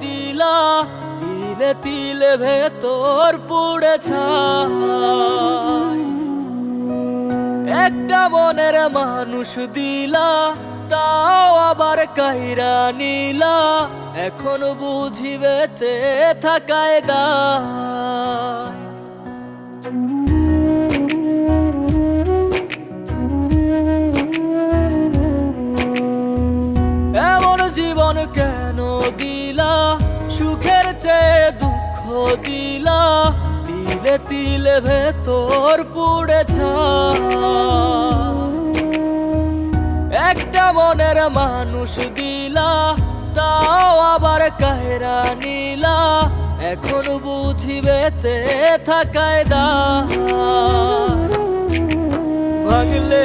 দিলা, তিলে তিলে ভেতর পুড়ে ছাই। একটা মনের মানুষ দিলা, তাও আবার কাইরা নিলা, এখন বুঝি বেঁচে থাকায় দায়। এমন জীবন কেন দিলা, সুখের চেয়ে দুঃখ দিলা, তিলে তিলে ভেতর পুড়ে ছাই। একটা মনের মানুষ দিলা, তাও আবার কাহেরা নিলা, এখন বুঝি বেঁচে থাকায় দায়। ভাঙলে